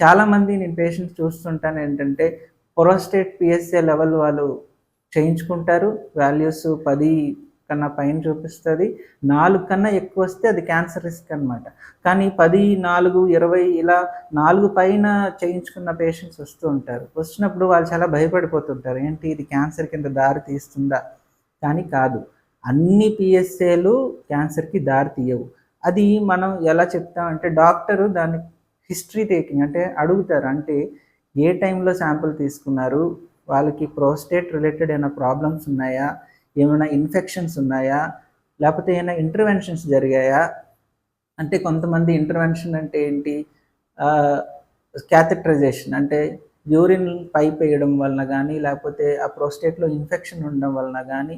చాలామంది నేను పేషెంట్స్ చూస్తుంటాను ఏంటంటే, ప్రోస్టేట్ పిఎస్ఏ లెవెల్ వాళ్ళు చేయించుకుంటారు. వాల్యూస్ 10 కన్నా పైన చూపిస్తది. 4 కన్నా ఎక్కువొస్తే అది క్యాన్సర్ రిస్క్ అనమాట. కానీ 10, 4, 20 ఇలా 4 పైన చేయించుకున్న పేషెంట్స్ వస్తూ ఉంటారు. వచ్చినప్పుడు వాళ్ళు చాలా భయపడిపోతుంటారు. ఏంటి ఇది క్యాన్సర్ కింద దారి తీస్తుందా? కానీ కాదు. అన్ని పిఎస్ఏలు క్యాన్సర్‌కి దారి తీయవు. అది మనం ఎలా చెప్తామంటే డాక్టరు దాన్ని హిస్టరీ టేకింగ్ అంటే అడుగుతారు. అంటే ఏ టైంలో శాంపిల్ తీసుకున్నారు? వాళ్ళకి ప్రోస్టేట్ రిలేటెడ్ ఏమైనా ప్రాబ్లమ్స్ ఉన్నాయా? ఏమైనా ఇన్ఫెక్షన్స్ ఉన్నాయా? లేకపోతే ఏమైనా ఇంటర్వెన్షన్స్ జరిగాయా? అంటే కొంతమంది ఇంటర్వెన్షన్ అంటే ఏంటి? ఆహ్, క్యాథెటరైజేషన్ అంటే యూరిన్ పైప్ ఎయడం వలన గానీ, లేకపోతే ఆ ప్రోస్టేట్‌లో ఇన్ఫెక్షన్ ఉండడం వలన గానీ,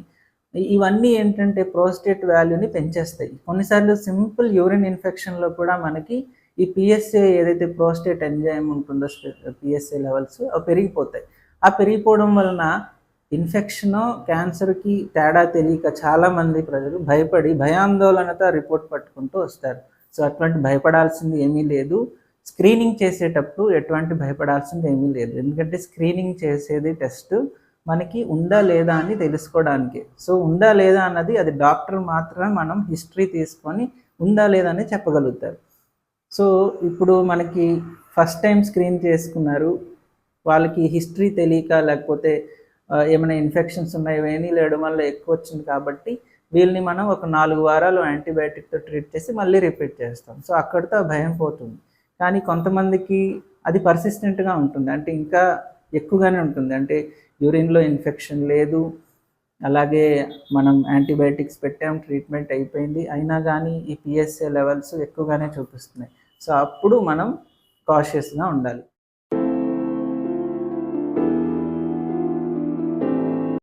ఇవన్నీ ఏంటంటే ప్రోస్టేట్ వాల్యూని పెంచేస్తాయి. కొన్నిసార్లు సింపుల్ యూరిన్ ఇన్ఫెక్షన్‌లో కూడా మనకి ఈ పిఎస్ఏ ఏదైతే ప్రోస్టేట్ ఎంజైమ్ ఉంటుందో పిఎస్ఏ లెవెల్స్ అవి పెరిగిపోతాయి. ఆ పెరిగిపోవడం వలన ఇన్ఫెక్షను, క్యాన్సర్‌కి తేడా తెలియక చాలామంది ప్రజలు భయపడి భయాందోళనతో రిపోర్ట్ పట్టుకుంటూ వస్తారు. సో, అటువంటి భయపడాల్సింది ఏమీ లేదు. స్క్రీనింగ్ చేసేటప్పుడు ఎటువంటి భయపడాల్సింది ఏమీ లేదు. ఎందుకంటే స్క్రీనింగ్ చేసేది టెస్టు మనకి ఉందా లేదా అని తెలుసుకోవడానికే. సో, ఉందా లేదా అన్నది అది డాక్టర్ మాత్రమే మనం హిస్టరీ తీసుకొని ఉందా లేదా అని చెప్పగలుగుతారు. సో, ఇప్పుడు మనకి ఫస్ట్ టైమ్ స్క్రీన్ చేసుకున్నారు. వాళ్ళకి హిస్టరీ తెలియక లేకపోతే ఏమైనా ఇన్ఫెక్షన్స్ ఉన్నాయి ఇవేమీ లేయడం వల్ల ఎక్కువొచ్చింది కాబట్టి వీళ్ళని మనం ఒక 4 వారాలు యాంటీబయాటిక్‌తో ట్రీట్ చేసి మళ్ళీ రిపీట్ చేస్తాం. సో, అక్కడితో ఆ భయం పోతుంది. కానీ కొంతమందికి అది పర్సిస్టెంట్‌గా ఉంటుంది. అంటే ఇంకా ఎక్కువగానే ఉంటుంది. అంటే యూరిన్‌లో ఇన్ఫెక్షన్ లేదు. అలాగే మనం యాంటీబయాటిక్స్ పెట్టాం, ట్రీట్మెంట్ అయిపోయింది. అయినా గానీ ఈ పిఎస్ఏ లెవెల్స్ ఎక్కువగానే చూపిస్తున్నాయి. సో, అప్పుడు మనం కాషియస్‌గా ఉండాలి.